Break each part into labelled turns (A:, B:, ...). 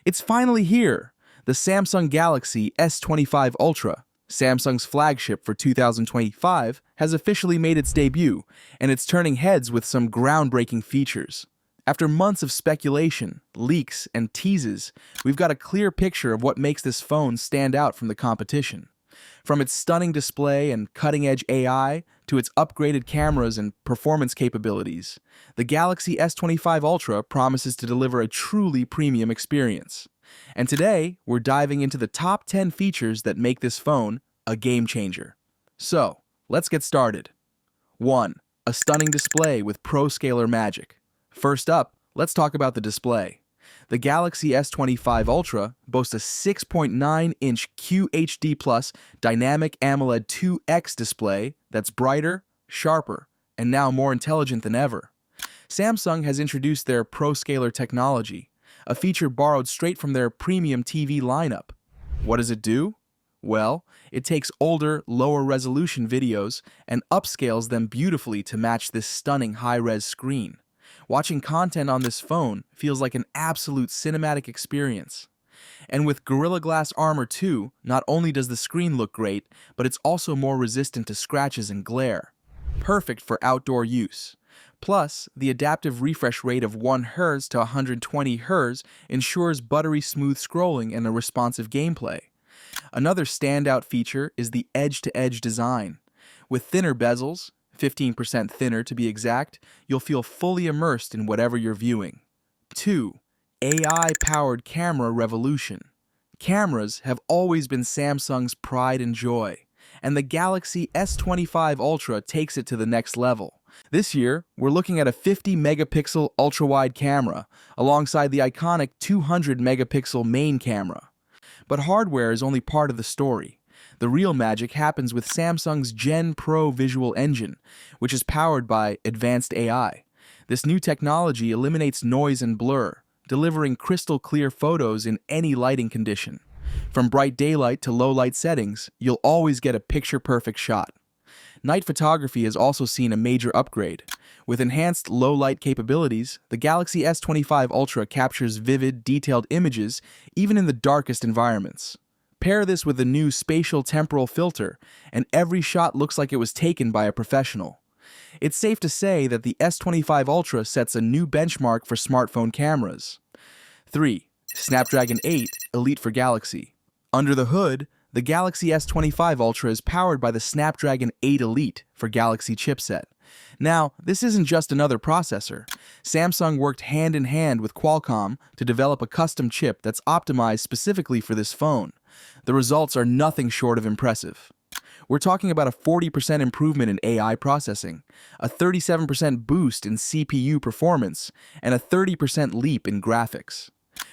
A: It's finally here! The Samsung Galaxy S25 Ultra, Samsung's flagship for 2025, has officially made its debut, and it's turning heads with some groundbreaking features. After months of speculation, leaks, and teases, we've got a clear picture of what makes this phone stand out from the competition. From its stunning display and cutting-edge AI to its upgraded cameras and performance capabilities, the Galaxy S25 Ultra promises to deliver a truly premium experience. And today, we're diving into the top 10 features that make this phone a game changer. So, let's get started. 1. A stunning display with pro-scaler magic. First up, let's talk about the display. The Galaxy S25 Ultra boasts a 6.9-inch QHD+ dynamic AMOLED 2X display that's brighter, sharper, and now more intelligent than ever. Samsung has introduced their pro-scaler technology, a feature borrowed straight from their premium TV lineup. What does it do? Well, it takes older, lower-resolution videos and upscales them beautifully to match this stunning high-res screen. Watching content on this phone feels like an absolute cinematic experience. And with Gorilla Glass Armor 2, not only does the screen look great, but it's also more resistant to scratches and glare. Perfect for outdoor use. Plus, the adaptive refresh rate of 1 Hz to 120 Hz ensures buttery smooth scrolling and a responsive gameplay. Another standout feature is the edge-to-edge design. With thinner bezels, 15% thinner to be exact, you'll feel fully immersed in whatever you're viewing. 2. AI-powered camera revolution. Cameras have always been Samsung's pride and joy, and the Galaxy S25 Ultra takes it to the next level. This year, we're looking at a 50-megapixel ultra-wide camera, alongside the iconic 200-megapixel main camera. But hardware is only part of the story. The real magic happens with Samsung's Gen Pro visual engine, which is powered by advanced AI. This new technology eliminates noise and blur, delivering crystal-clear photos in any lighting condition. From bright daylight to low-light settings, you'll always get a picture-perfect shot. Night photography has also seen a major upgrade. With enhanced low-light capabilities, the Galaxy S25 Ultra captures vivid, detailed images even in the darkest environments. Pair this with a new spatial temporal filter, and every shot looks like it was taken by a professional. It's safe to say that the S25 Ultra sets a new benchmark for smartphone cameras. 3. Snapdragon 8 Elite for Galaxy. Under the hood, the Galaxy S25 Ultra is powered by the Snapdragon 8 Elite for Galaxy chipset. Now, this isn't just another processor. Samsung worked hand-in-hand with Qualcomm to develop a custom chip that's optimized specifically for this phone. The results are nothing short of impressive. We're talking about a 40% improvement in AI processing, a 37% boost in CPU performance, and a 30% leap in graphics.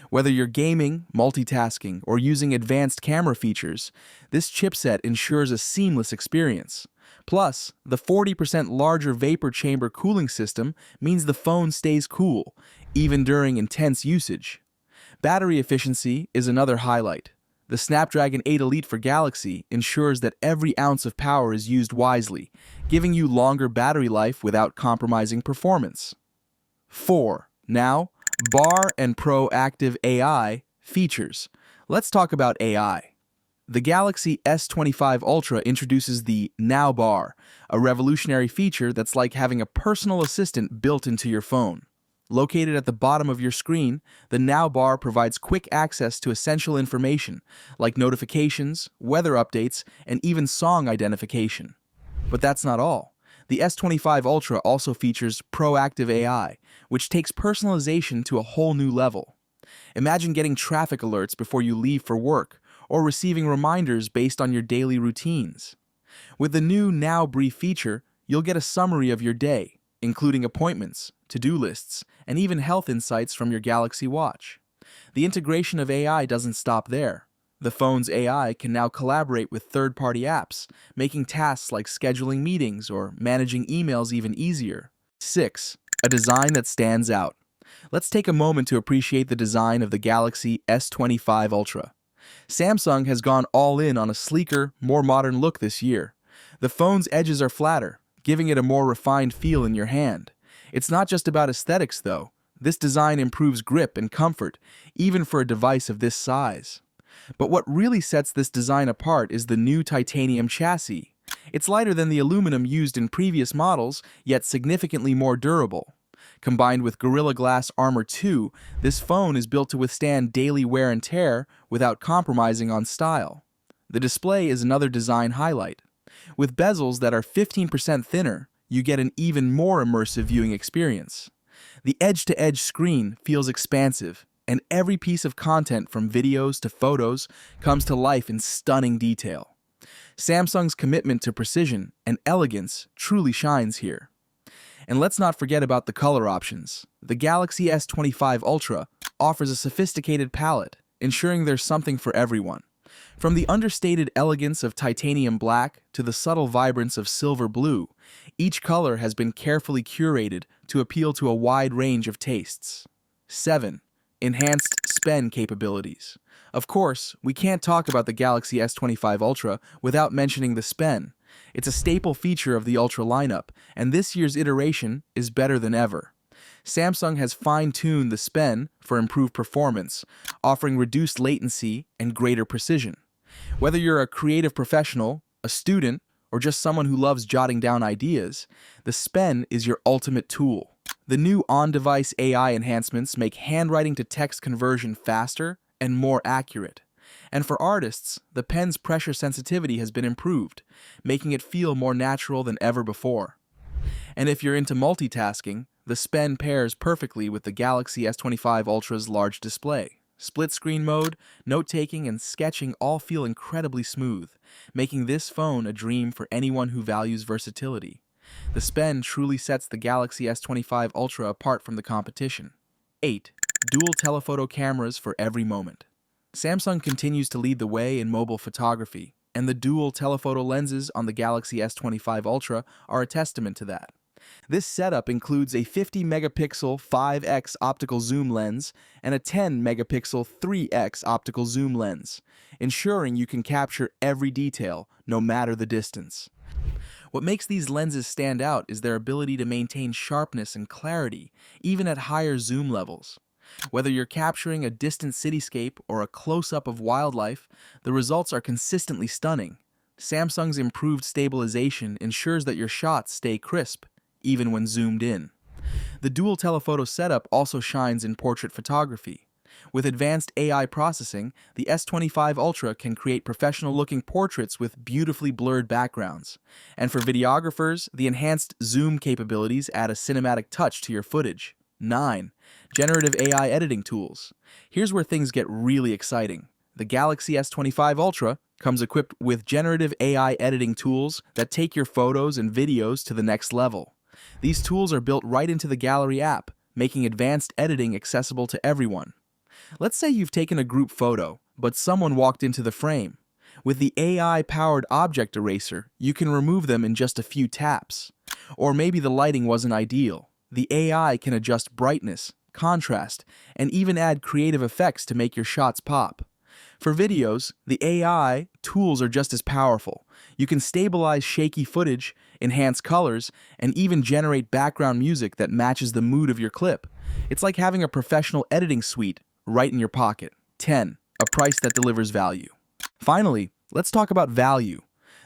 A: Whether you're gaming, multitasking, or using advanced camera features, this chipset ensures a seamless experience. Plus, the 40% larger vapor chamber cooling system means the phone stays cool, even during intense usage. Battery efficiency is another highlight. The Snapdragon 8 Elite for Galaxy ensures that every ounce of power is used wisely, giving you longer battery life without compromising performance. 4. Now, Bar and Proactive AI features. Let's talk about AI. The Galaxy S25 Ultra introduces the Now Bar, a revolutionary feature that's like having a personal assistant built into your phone. Located at the bottom of your screen, the Now Bar provides quick access to essential information, like notifications, weather updates, and even song identification. But that's not all. The S25 Ultra also features Proactive AI, which takes personalization to a whole new level. Imagine getting traffic alerts before you leave for work, or receiving reminders based on your daily routines. With the new Now Brief feature, you'll get a summary of your day, including appointments, to-do lists, and even health insights from your Galaxy Watch. The integration of AI doesn't stop there. The phone's AI can now collaborate with third-party apps, making tasks like scheduling meetings or managing emails even easier. 6. A design that stands out. Let's take a moment to appreciate the design of the Galaxy S25 Ultra. Samsung has gone all in on a sleeker, more modern look this year. The phone's edges are flatter, giving it a more refined feel in your hand. It's not just about aesthetics, though. This design improves grip and comfort, even for a device of this size. But what really sets this design apart is the new titanium chassis. It's lighter than the aluminum used in previous models, yet significantly more durable. Combined with Gorilla Glass Armor 2, this phone is built to withstand daily wear and tear without compromising on style. The display is another design highlight. With bezels that are 15% thinner, you get an even more immersive viewing experience. The edge-to-edge screen feels expansive, and every piece of content from videos to photos comes to life in stunning detail. Samsung's commitment to precision and elegance truly shines here. And let's not forget about the color options. The Galaxy S25 Ultra offers a sophisticated palette, ensuring there's something for everyone. From the understated elegance of titanium black to the subtle vibrance of silver blue, each color has been carefully curated to appeal to a wide range of tastes. 7. Enhanced S Pen capabilities. Of course, we can't talk about the Galaxy S25 Ultra without mentioning the S Pen. It's a staple feature of the Ultra lineup, and this year's iteration is better than ever. Samsung has fine-tuned the S Pen for improved performance, offering reduced latency and greater precision. Whether you're a creative professional, a student, or just someone who loves jotting down ideas, the S Pen is your ultimate tool. The new on-device AI enhancements make handwriting to text conversion faster and more accurate. And for artists, the pen's pressure sensitivity has been improved, making it feel more natural than ever before. And if you're into multitasking, the S Pen pairs perfectly with the Galaxy S25 Ultra's large display. Split-screen mode, note-taking, and sketching all feel incredibly smooth, making this phone a dream for anyone who values versatility. The S Pen truly sets the Galaxy S25 Ultra apart from the competition. 8. Dual telephoto cameras for every moment. Samsung continues to lead the way in mobile photography, and the dual telephoto lenses on the Galaxy S25 Ultra are a testament to that. This setup includes a 50-megapixel 5x optical zoom lens and a 10-megapixel 3x optical zoom lens, ensuring you can capture every detail, no matter the distance. What makes these lenses stand out is their ability to maintain sharpness and clarity, even at higher zoom levels. Whether you're capturing a distant cityscape or a close-up of wildlife, the results are consistently stunning. Samsung's improved stabilization ensures that your shots stay crisp, even when zoomed in. The dual telephoto setup also shines in portrait photography. With advanced AI processing, the S25 Ultra can create professional-looking portraits with beautifully blurred backgrounds. And for videographers, the enhanced zoom capabilities add a cinematic touch to your footage. 9. Generative AI editing tools. Here's where things get really exciting. The Galaxy S25 Ultra comes equipped with generative AI editing tools that take your photos and videos to the next level. These tools are built right into the Gallery app, making advanced editing accessible to everyone. Let's say you've taken a group photo, but someone walked into the frame. With the AI-powered object eraser, you can remove them in just a few taps. Or maybe the lighting wasn't ideal. The AI can adjust brightness, contrast, and even add creative effects to make your shots pop. For videos, the AI tools are just as powerful. You can stabilize shaky footage, enhance colors, and even generate background music that matches the mood of your clip. It's like having a professional editing suite right in your pocket. 10. A price that delivers value. Finally, let's talk about value.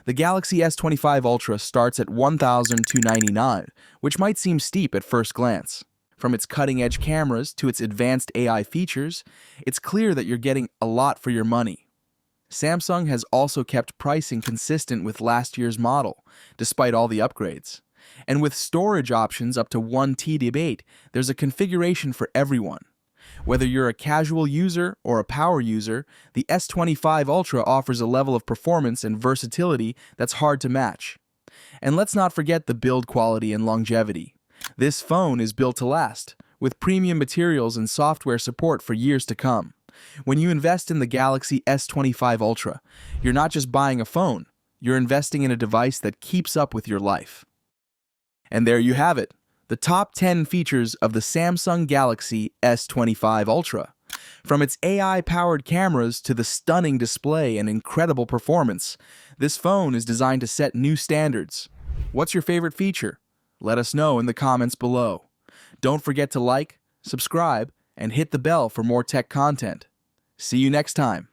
A: The Galaxy S25 Ultra starts at $1,299, which might seem steep at first glance. From its cutting-edge cameras to its advanced AI features, it's clear that you're getting a lot for your money. Samsung has also kept pricing consistent with last year's model, despite all the upgrades. And with storage options up to 1 TB, there's a configuration for everyone. Whether you're a casual user or a power user, the S25 Ultra offers a level of performance and versatility that's hard to match. And let's not forget the build quality and longevity. This phone is built to last, with premium materials and software support for years to come. When you invest in the Galaxy S25 Ultra, you're not just buying a phone, you're investing in a device that keeps up with your life. And there you have it, the top 10 features of the Samsung Galaxy S25 Ultra. From its AI-powered cameras to the stunning display and incredible performance, this phone is designed to set new standards. What's your favorite feature? Let us know in the comments below. Don't forget to like, subscribe, and hit the bell for more tech content. See you next time.